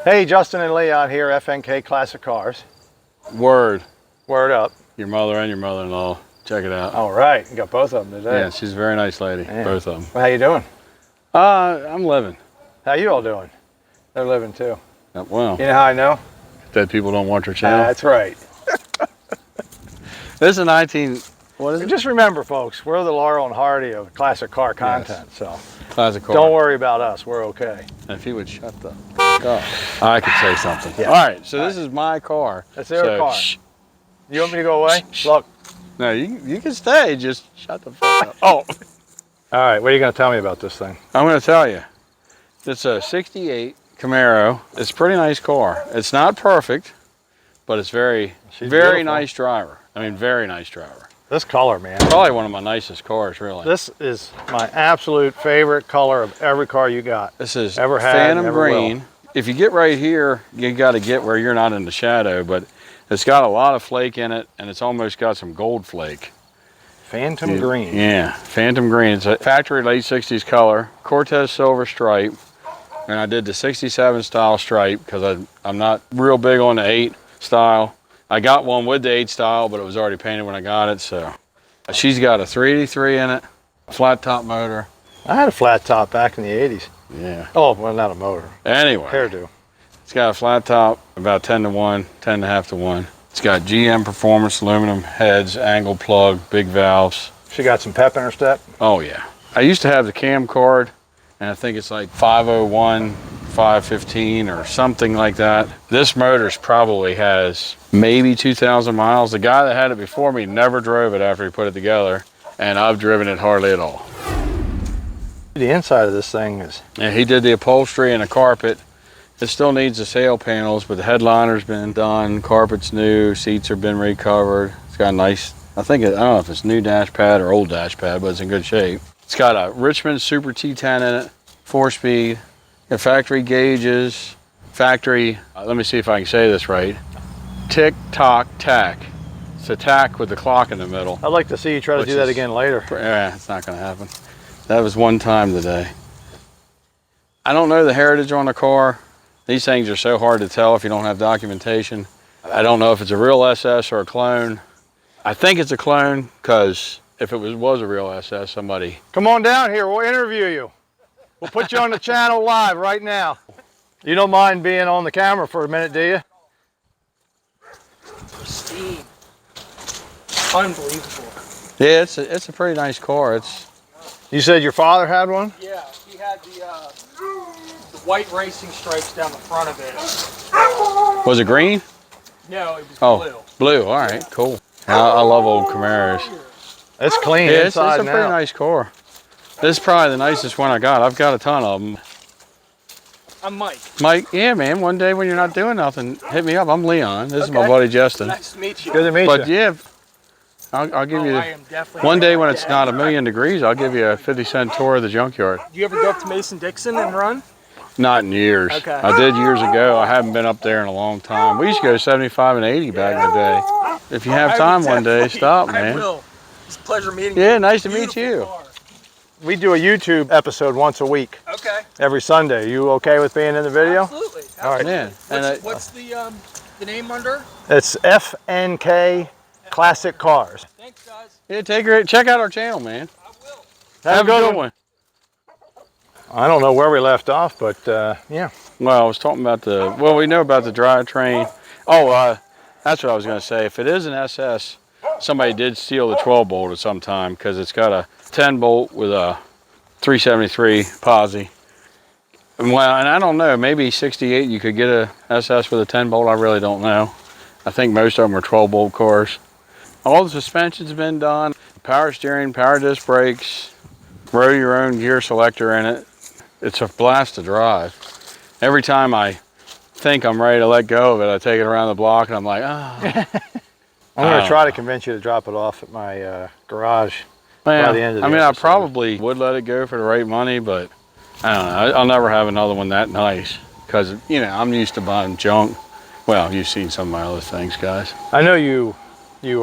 Hey, Justin and Lee out here, FNK Classic Cars. Word up. Your mother and your mother-in-law. Check it out. All right, you got both of them today. Yeah, she's a very nice lady, both of them. Well, how you doing? I'm living. How you all doing? They're living too. Well, you know how I know? Dead people don't watch our channel. That's right. This is 19, what is it? Just remember, folks, we're the Laurel and Hardy of classic car content, so classic car. Don't worry about us, we're okay. And if you would shut the up, I could say something. Yeah. All right, so this is my car. That's their car. Shh. You want me to go away? Look. No, you can stay, just shut the fuck up. Oh. All right, what are you going to tell me about this thing? I'm going to tell you. It's a 68 Camaro. It's a pretty nice car. It's not perfect, but it's very nice driver. I mean, very nice driver. This color, man. Probably one of my nicest cars, really. This is my absolute favorite color of every car you got. This is ever had, Phantom ever Green. Will. If you get right here, you got to get where you're not in the shadow, but it's got a lot of flake in it, and it's almost got some gold flake. Phantom Green. Yeah, Phantom Green. It's a factory late 60s color, Cortez silver stripe, and I did the 67 style stripe because I'm not real big on the 8 style. I got one with the 8 style, but it was already painted when I got it, so. She's got a 383 in it, a flat top motor. I had a flat top back in the 80s. Yeah. Oh, well, not a motor. Anyway. Hairdo. It's got a flat top, about 10 to 1, 10 and a half to 1. It's got GM Performance aluminum heads, angle plug, big valves. She got some pep in her step? Oh yeah. I used to have the cam card, and I think it's like 501, 515 or something like that. This motor's probably has maybe 2,000 miles. The guy that had it before me never drove it after he put it together, and I've driven it hardly at all. The inside of this thing is... Yeah, he did the upholstery and the carpet. It still needs the sail panels, but the headliner's been done, carpet's new, seats have been recovered. It's got a nice, I don't know if it's new dash pad or old dash pad, but it's in good shape. It's got a Richmond Super T10 in it, 4-speed, got factory gauges, factory, let me see if I can say this right, tick, tock, tack. It's a tack with the clock in the middle. I'd like to see you try to do that again later. Yeah, it's not gonna happen. That was one time today. I don't know the heritage on the car. These things are so hard to tell if you don't have documentation. I don't know if it's a real SS or a clone. I think it's a clone because if it was a real SS, somebody... Come on down here, we'll interview you. We'll put you on the channel live right now. You don't mind being on the camera for a minute, do you? Pristine. Unbelievable. Yeah, it's a pretty nice car. You said your father had one? Yeah, he had the white racing stripes down the front of it. Was it green? No, it was blue. Blue, all right, cool. I love old Camaros. It's clean Yeah, inside it's a pretty nice car. This is probably the nicest one I got. I've got a ton of them. I'm Mike. Mike, yeah, man, one day when you're not doing nothing, hit me up. I'm Leon. This is my buddy Justin. Nice to meet you. Good to meet you. But yeah, I'll give you, one day when it's not 1,000,000 degrees, I'll give you a 50-cent tour of the junkyard. Do you ever go up to Mason-Dixon and run? Not in years. Okay. I did years ago. I haven't been up there in a long time. We used to go 75 and 80 back in the day. If you have time one day, stop, man. I will. It's a pleasure meeting you. Yeah, nice to meet you. We do a YouTube episode once a week. Okay. Every Sunday. You okay with being in the video? Absolutely. All right. Yeah. What's the name under? It's FNK Classic Cars. Thanks, guys. Yeah, check out our channel, man. I will. Have a good one. I don't know where we left off, but yeah. Well, I was talking about we know about the drivetrain. Oh, that's what I was going to say. If it is an SS, somebody did steal the 12 bolt at some time because it's got a 10 bolt with a 373 posi. Well, and I don't know, maybe 68 you could get a SS with a 10 bolt. I really don't know. I think most of them are 12 bolt cars. All the suspension's been done. Power steering, power disc brakes, row your own gear selector in it. It's a blast to drive. Every time I think I'm ready to let go of it, I take it around the block and I'm like, oh. I'm going to try to convince you to drop it off at my garage by the end of the episode. I probably would let it go for the right money, but I don't know. I'll never have another one that nice because, you know, I'm used to buying junk. Well, you've seen some of my other things, guys. I know you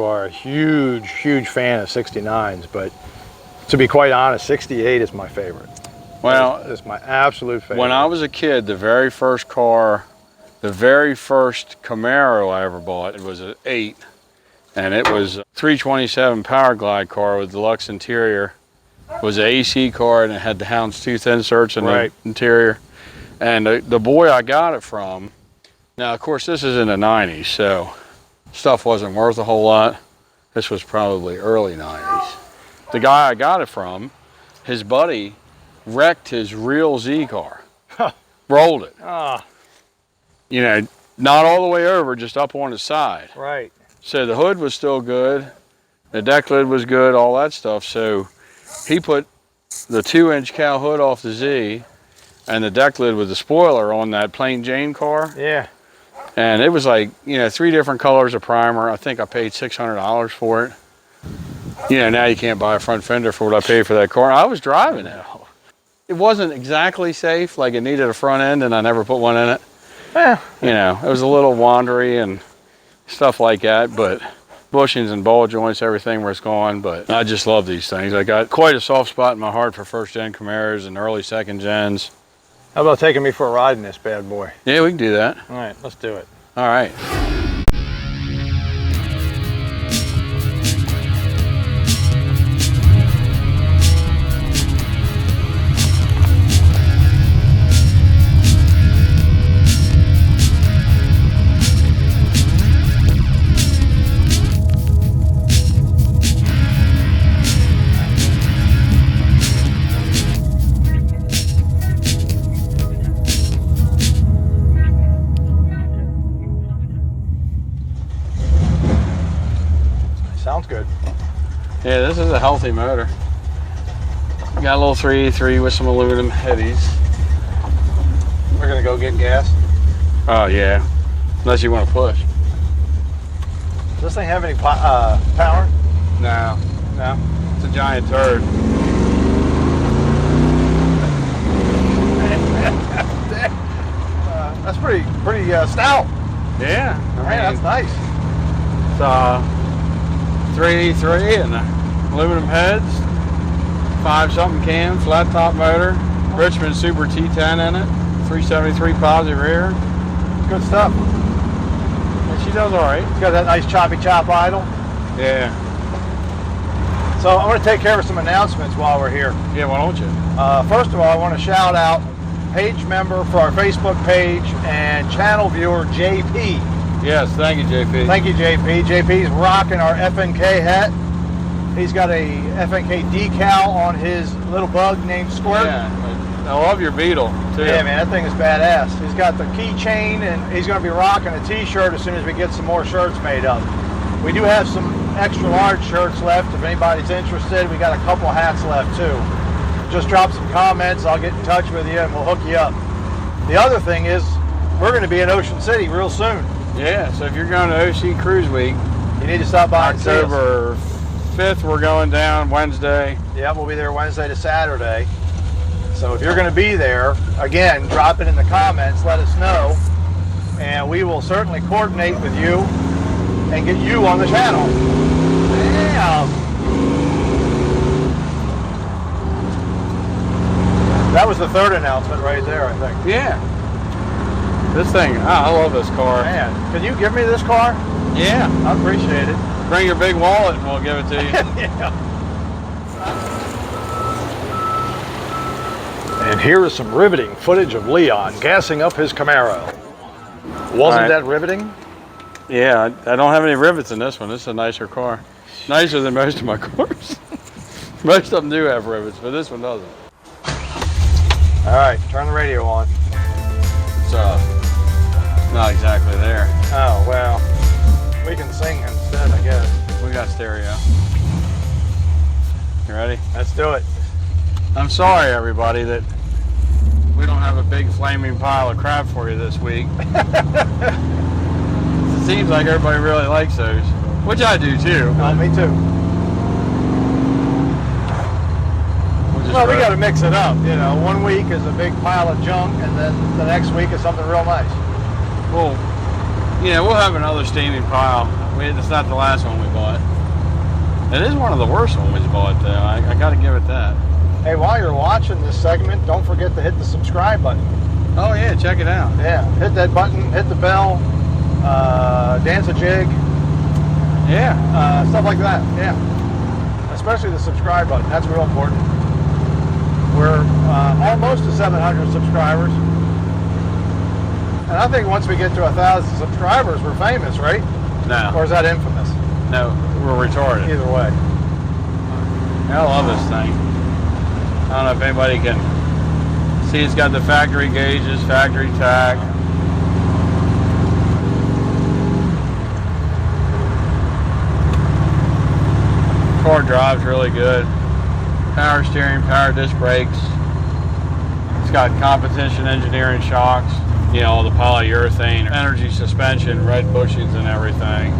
are a huge fan of 69s, but to be quite honest, 68 is my favorite. Well, it's my absolute favorite. When I was a kid, the very first car The very first Camaro I ever bought, it was an 8, and it was a 327 Power Glide car with deluxe interior. It was an AC car, and it had the houndstooth inserts in the interior. And the boy I got it from, now of course this is in the 90s, so stuff wasn't worth a whole lot. This was probably early 90s. The guy I got it from, his buddy wrecked his real Z car. Rolled it. You know, not all the way over, just up on the side. Right. So the hood was still good, the deck lid was good, all that stuff. So he put the 2-inch cow hood off the Z and the deck lid with the spoiler on that plain Jane car. Yeah. And it was like, you know, 3 different colors of primer. I think I paid $600 for it. You know, now you can't buy a front fender for what I paid for that car. I was driving it. It wasn't exactly safe, like it needed a front end and I never put one in it. You know, it was a little wandery and stuff like that, but bushings and ball joints, everything where it's going. But I just love these things. I got quite a soft spot in my heart for first gen Camaros and early second gens. How about taking me for a ride in this bad boy? Yeah, we can do that. All right, let's do it. All right. Sounds good. Yeah, this is a healthy motor. Got a little 383 with some aluminum headies. We're gonna go get gas. Oh yeah, unless you want to push. Does this thing have any power? No, No. it's a giant turd. That's pretty stout. Yeah, I Man, that's nice. It's 383 and aluminum heads, 5-something cam, flat top motor, Richmond Super T10 in it, 373 positive rear. Good stuff. And she does all right. It's got that nice choppy chop idle. Yeah. So I'm going to take care of some announcements while we're here. Yeah, why don't you? First of all, I want to shout out page member for our Facebook page and channel viewer JP. Yes, thank you, JP. Thank you, JP. JP's rocking our FNK hat. He's got a FNK decal on his little bug named Squirt. Yeah, I love your Beetle too. Yeah, man, that thing is badass. He's got the keychain, and he's going to be rocking a t-shirt as soon as we get some more shirts made up. We do have some extra large shirts left if anybody's interested. We got a couple hats left too. Just drop some comments, I'll get in touch with you and we'll hook you up. The other thing is, we're going to be in Ocean City real soon. Yeah, so if you're going to OC Cruise Week, you need to stop by and see us. October 5th, we're going down Wednesday. Yeah, we'll be there Wednesday to Saturday. So if you're going to be there, again, drop it in the comments, let us know, and we will certainly coordinate with you and get you on the channel. Damn. That was the third announcement right there, I think. Yeah. This thing, I love this car. Man, can you give me this car? Yeah. I appreciate it. Bring your big wallet and we'll give it to you. Yeah. And here is some riveting footage of Leon gassing up his Camaro. Wasn't that riveting? Yeah, I don't have any rivets in this one. This is a nicer car. Nicer than most of my cars. Most of them do have rivets, but this one doesn't. All right, turn the radio on. It's not exactly there. Oh, well, we can sing instead, I guess. We got stereo. You ready? Let's do it. I'm sorry, everybody, that we don't have a big flaming pile of crap for you this week. It seems like everybody really likes those, which I do too. Oh, me too. Well, we got to mix it up. You know, one week is a big pile of junk, and then the next week is something real nice. Well, you know, we'll have another steaming pile. It's not the last one we bought. It is one of the worst ones we bought, though. I got to give it that. Hey, while you're watching this segment, don't forget to hit the subscribe button. Oh yeah, check it out. Yeah, hit that button, hit the bell, dance a jig. Yeah. Stuff like that, yeah. Especially the subscribe button, that's real important. We're almost to 700 subscribers. And I think once we get to 1,000 subscribers, we're famous, right? No. Or is that infamous? No, we're retarded. Either way. I love this thing. I don't know if anybody can see it's got the factory gauges, factory tack. Car drives really good. Power steering, power disc brakes. It's got competition engineering shocks. You know, the polyurethane, energy suspension, red bushings and everything.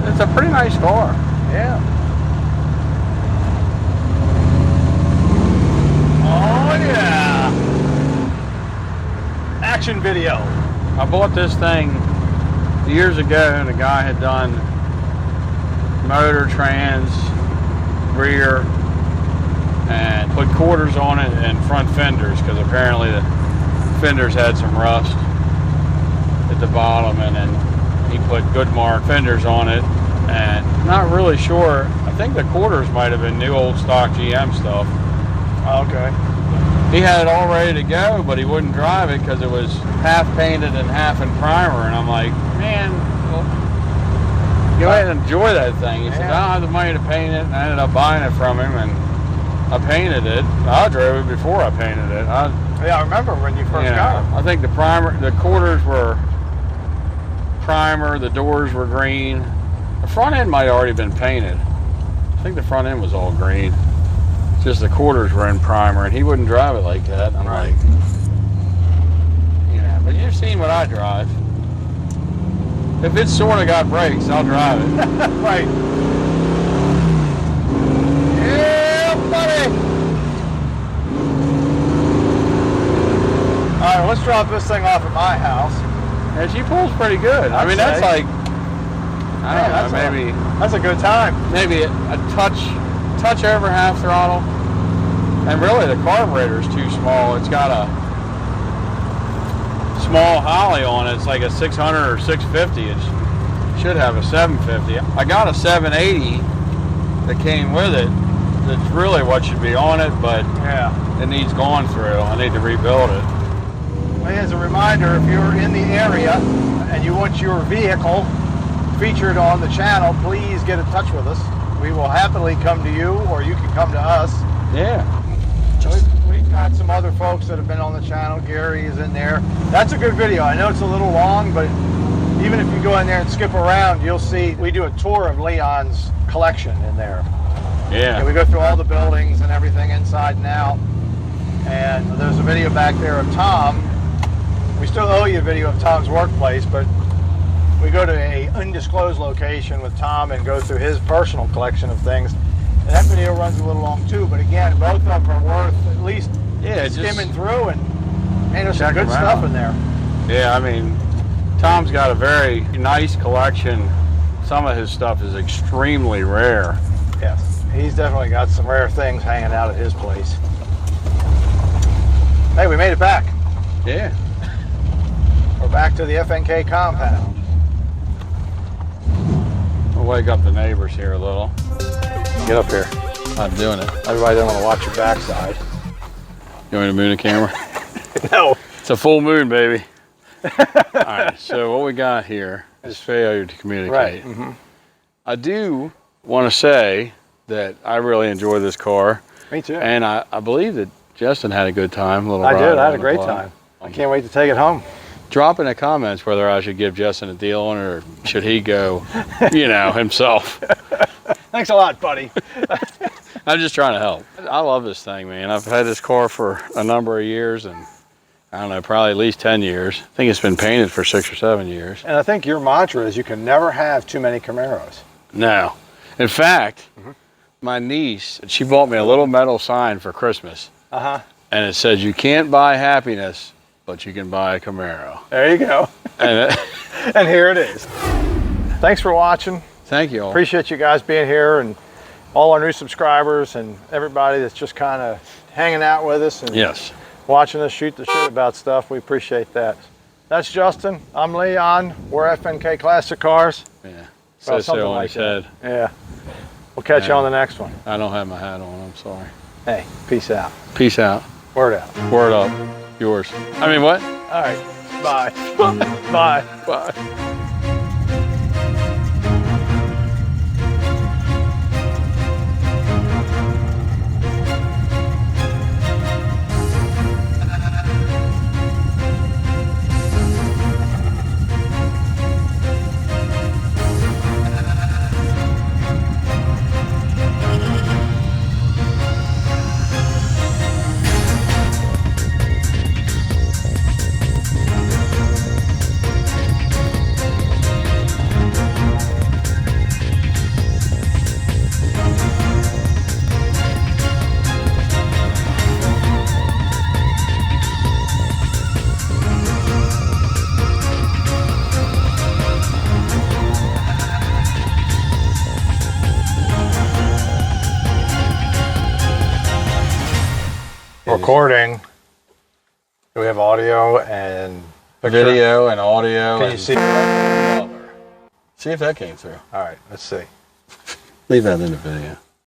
It's a pretty nice car. Yeah. Oh yeah. Action video. I bought this thing years ago and the guy had done motor, trans, rear, and put quarters on it and front fenders because apparently the fenders had some rust at the bottom, and then he put Goodmark fenders on it, and not really sure. I think the quarters might have been new old stock GM stuff. Okay. He had it all ready to go, but he wouldn't drive it because it was half painted and half in primer, and I'm like, man, well, go ahead and enjoy that thing. He said, I don't have the money to paint it, and I ended up buying it from him, and I painted it. I drove it before I painted it. Yeah, I remember when you first got it. I think the quarters were primer, the doors were green. The front end might have already been painted. I think the front end was all green. Just the quarters were in primer, and he wouldn't drive it like that. I'm like, yeah, but you've seen what I drive. If it's sort of got brakes, I'll drive it. Right. Yeah, buddy. All right, let's drop this thing off at my house. And she pulls pretty good. I mean, that's like, I don't know, maybe that's a good time. Maybe a touch over half throttle. And really, the carburetor's too small. It's got a small Holly on it. It's like a 600 or 650. It should have a 750. I got a 780 that came with it. That's really what should be on it, but yeah, it needs going through. I need to rebuild it. Well, as a reminder, if you're in the area and you want your vehicle featured on the channel, please get in touch with us. We will happily come to you, or you can come to us. Yeah. We've got some other folks that have been on the channel. Gary is in there. That's a good video. I know it's a little long, but even if you go in there and skip around, you'll see we do a tour of Leon's collection in there. Yeah. And we go through all the buildings and everything inside and out. And there's a video back there of Tom. We still owe you a video of Tom's workplace, but we go to a undisclosed location with Tom and go through his personal collection of things. And that video runs a little long too, but again, both of them are worth at least skimming through, and man, there's some good stuff in there. Yeah, I mean, Tom's got a very nice collection. Some of his stuff is extremely rare. Yes, he's definitely got some rare things hanging out at his place. Hey, we made it back. Yeah. We're back to the FNK compound. We'll wake up the neighbors here a little. Get up here. I'm doing it. Everybody doesn't want to watch your backside. You want me to moon the camera? No. It's a full moon, baby. All right, so what we got here is failure to communicate. Right. Mm-hmm. I do want to say that I really enjoy this car. Me too. And I believe that Justin had a good time. I did. I had a great time. I can't wait to take it home. Drop in the comments whether I should give Justin a deal on it or should he go, himself. Thanks a lot, buddy. I'm just trying to help. I love this thing, man. I've had this car for a number of years, and I don't know, probably at least 10 years. I think it's been painted for 6 or 7 years. And I think your mantra is you can never have too many Camaros. No. In fact, my niece, she bought me a little metal sign for Christmas. Uh-huh. And it says, you can't buy happiness, but you can buy a Camaro. There you go. And, and here it is. Thanks for watching. Thank you all. Appreciate you guys being here, and all our new subscribers and everybody that's just kind of hanging out with us. And yes. watching us shoot the shit about stuff. We appreciate that. That's Justin. I'm Leon. We're FNK Classic Cars. Yeah. Well, So on like his head. that. Yeah. We'll catch you on the next one. I don't have my hat on. I'm sorry. Hey, peace out. Peace out. Word out. Word up. Yours. I mean, what? All right. Bye. Bye. Bye. Recording. Do we have audio and picture? Video and audio. Can you see? See if that came through. All right, let's see. Leave that in the video.